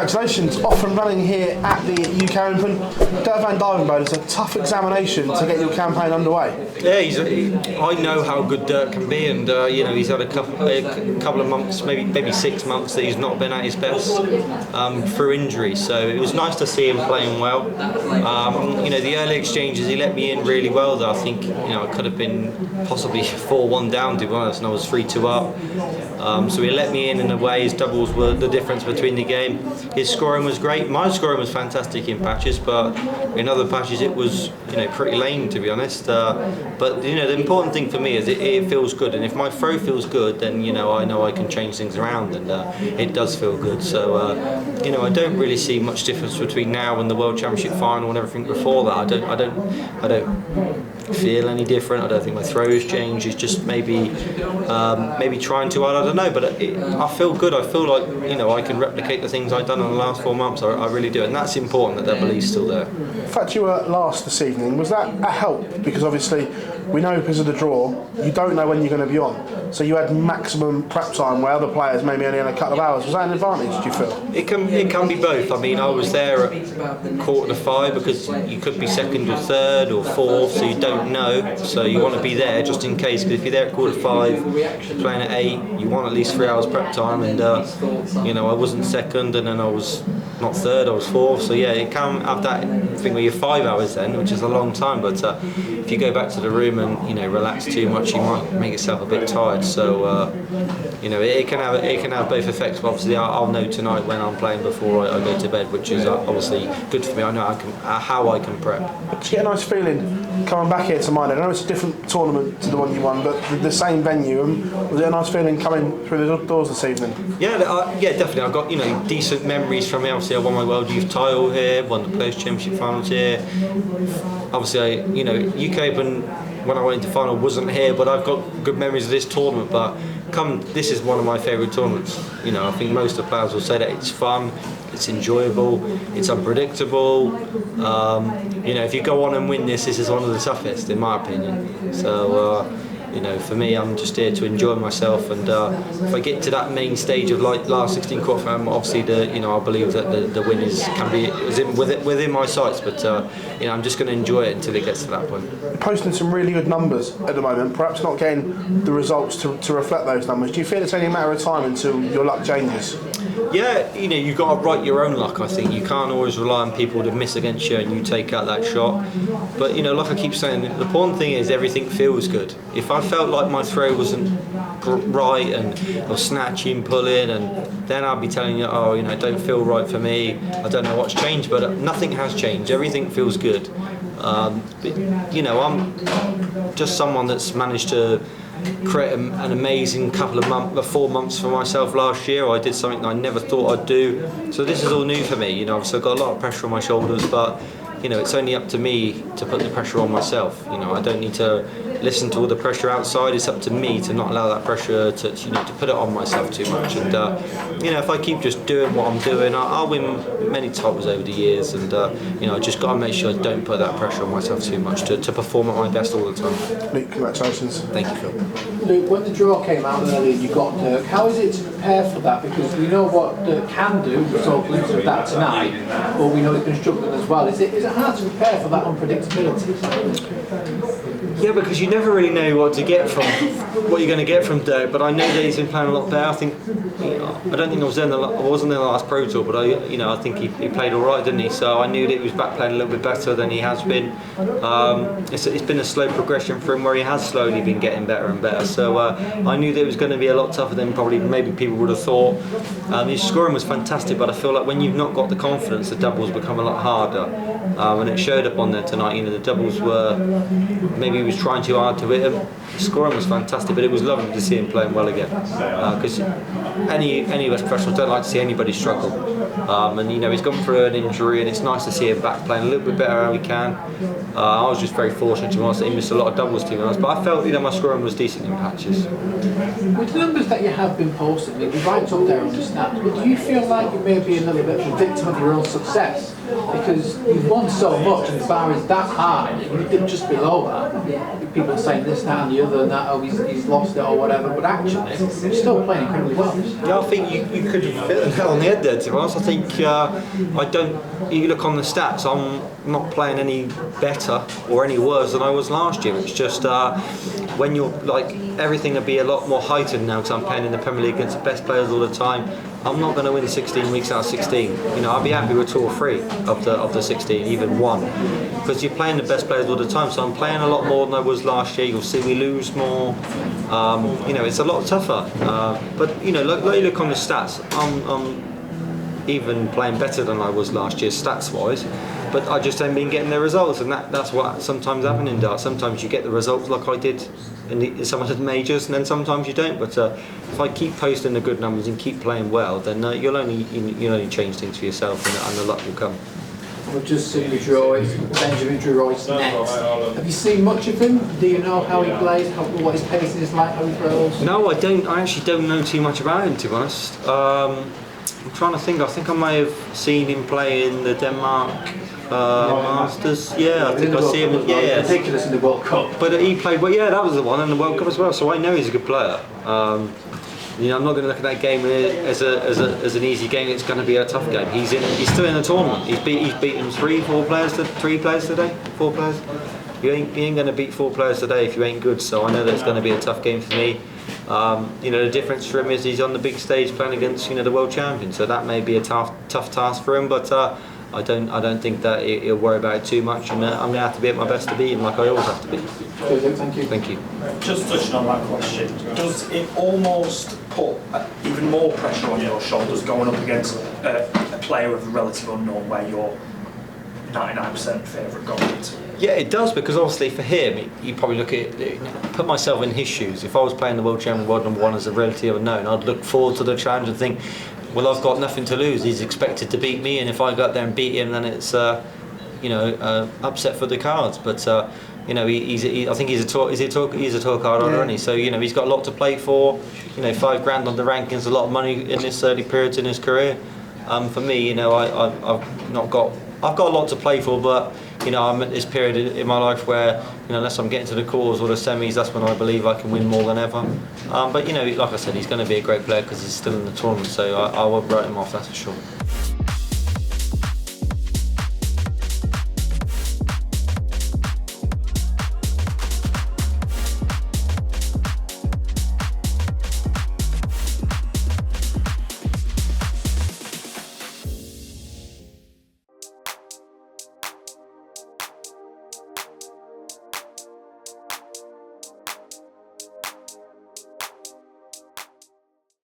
Congratulations, off and running here at the UK Open. Dirk van Dijvenbode, it's a tough examination to get your campaign underway. Yeah, I know how good Dirk can be, and he's had a couple of months, maybe 6 months that he's not been at his best through injury. So it was nice to see him playing well. The early exchanges he let me in really well. Though I think I could have been possibly 4-1 down to be honest, and I was 3-2 up. So he let me in a way. His doubles were the difference between the game. His scoring was great. My scoring was fantastic in patches, but in other patches it was pretty lame to be honest. But the important thing for me is it feels good, and if my throw feels good, then I know I can change things around, and it does feel good. So I don't really see much difference between now and the World Championship final and everything before that. I don't feel any different. I don't think my throws change. It's just maybe trying too hard. I don't know, but I feel good. I feel like I can replicate the things I've done in the last 4 months. I really do, and that's important that belief's still there. The fact you were last this evening, was that a help? Because obviously we know because of the draw, you don't know when you're going to be on. So you had maximum prep time where other players maybe only had a couple of hours. Was that an advantage, do you feel? It can be both. I mean, I was there at 4:45 because you could be second or third or fourth, so you don't know. So you want to be there just in case. But if you're there at 4:45, playing at 8, you want at least 3 hours prep time. And I wasn't second, and then I was not third, I was fourth. So yeah, it can have that thing where you're 5 hours then, which is a long time. But if you go back to the room and relax too much, you might make yourself a bit tired. So it can have both effects. But obviously, I'll know tonight when I'm playing before I go to bed, which is obviously good for me. I know how I can prep. Did you get a nice feeling coming back here to Minehead? I know it's a different tournament to the one you won, but the same venue. Was it a nice feeling coming through the doors this evening? Yeah, definitely. I've got decent memories from here. Obviously, I won my World Youth title here, won the Post Championship finals here. Obviously, UK Open when I went into final wasn't here, but I've got good memories of this tournament. But this is one of my favourite tournaments. I think most of the players will say that it's fun, it's enjoyable, it's unpredictable. If you go on and win this is one of the toughest in my opinion. So for me, I'm just here to enjoy myself, and if I get to that main stage of last 16 quarterfinal, obviously I believe that the win is within my sights, but I'm just going to enjoy it until it gets to that point. Posting some really good numbers at the moment, perhaps not getting the results to reflect those numbers. Do you feel it's only a matter of time until your luck changes? Yeah, you've got to write your own luck. I think you can't always rely on people to miss against you and you take out that shot. But like I keep saying, the important thing is everything feels good. If I felt like my throw wasn't right and I was snatching, pulling, and then I'll be telling you, it don't feel right for me. I don't know what's changed, but nothing has changed. Everything feels good. I'm just someone that's managed to create an amazing couple of 4 months for myself last year. I did something that I never thought I'd do. So this is all new for me. I've still got a lot of pressure on my shoulders, but it's only up to me to put the pressure on myself. I don't need to listen to all the pressure outside. It's up to me to not allow that pressure to put it on myself too much. And if I keep just doing what I'm doing, I'll win many titles over the years. And I just got to make sure I don't put that pressure on myself too much to perform at my best all the time. Luke, congratulations. Thank you, Phil. Luke, when the draw came out earlier and you got Dirk, how is it to prepare for that? Because we know what Dirk can do, we saw glimpses of that tonight, but we know he's been struggling as well. Is it hard to prepare for that unpredictability? Yeah, because you never really know what you're going to get from Dirk. But I know that he's been playing a lot better. I don't think I wasn't in the last Pro Tour, but I think he played all right, didn't he? So I knew that he was back playing a little bit better than he has been. It's been a slow progression for him, where he has slowly been getting better and better. So I knew that it was going to be a lot tougher than maybe people would have thought. His scoring was fantastic, but I feel like when you've not got the confidence, the doubles become a lot harder. And it showed up on there tonight. The doubles were, maybe he was trying too hard to hit him. His scoring was fantastic, but it was lovely to see him playing well again. Because any of us professionals don't like to see anybody struggle. And he's gone through an injury, and it's nice to see him back playing a little bit better how he can. I was just very fortunate to be honest that he missed a lot of doubles to be honest, but I felt my scoring was decent in patches. With the numbers that you have been posting, you're right up there on the stats, but do you feel like you may be a little bit of a victim of your own success? Because you've won so much and the bar is that high, you're just below that. People are saying this, that and the other, and that, oh, he's lost it or whatever, but actually, you're still playing incredibly well. Yeah, I think you could hit the nail on the head there, to be honest. I think you look on the stats, I'm not playing any better or any worse than I was last year. It's just when you're like, everything will be a lot more heightened now because I'm playing in the Premier League against the best players all the time. I'm not going to win 16 weeks out of 16. You know, I'll be happy with 2 or 3 of the 16, even 1, because you're playing the best players all the time. So I'm playing a lot more than I was last year. You'll see me lose more. You know, it's a lot tougher. But you know, like you look on the stats, I'm even playing better than I was last year, stats-wise. But I just haven't been getting the results, and that's what sometimes happens in darts. Sometimes you get the results like I did in some of the majors, and then sometimes you don't. But if I keep posting the good numbers and keep playing well, then you'll only change things for yourself, and the luck will come. We've just seen with Royce, Benjamin Drew Royce next. Have you seen much of him? Do you know how he plays, what his pacing is like, how he throws? No, I don't. I actually don't know too much about him, to be honest. I'm trying to think. I think I may have seen him play in the Denmark Masters. Yeah, I think I see him. Yeah, ridiculous in the World Cup. But he played well. Yeah, that was the one in the World Cup as well. So I know he's a good player. You know, I'm not going to look at that game as an easy game. It's going to be a tough game. He's still in the tournament. He's beaten 3 players today. 4 players. You ain't going to beat 4 players today if you ain't good. So I know that it's going to be a tough game for me. You know, the difference for him is he's on the big stage playing against the world champion. So that may be a tough task for him. But I don't think that he'll worry about it too much. And I'm going to have to be at my best to beat him, like I always have to be. Thank you. Thank you. Just touching on that question, does it almost put even more pressure on your shoulders going up against a player of a relative unknown where you're 99% favourite going into? Yeah, it does, because obviously for him, you probably look at put myself in his shoes. If I was playing the world champion, world number 1 as a relative unknown, I'd look forward to the challenge and think, well, I've got nothing to lose. He's expected to beat me, and if I go up there and beat him, then it's upset for the cards. But you know, I think he's a tour card holder, isn't he? So he's got a lot to play for. $5 grand on the rankings, a lot of money in this early periods in his career. For me, I've got a lot to play for, but I'm at this period in my life where unless I'm getting to the quarters or the semis, that's when I believe I can win more than ever. But like I said, he's going to be a great player because he's still in the tournament, so I won't write him off, that's for sure.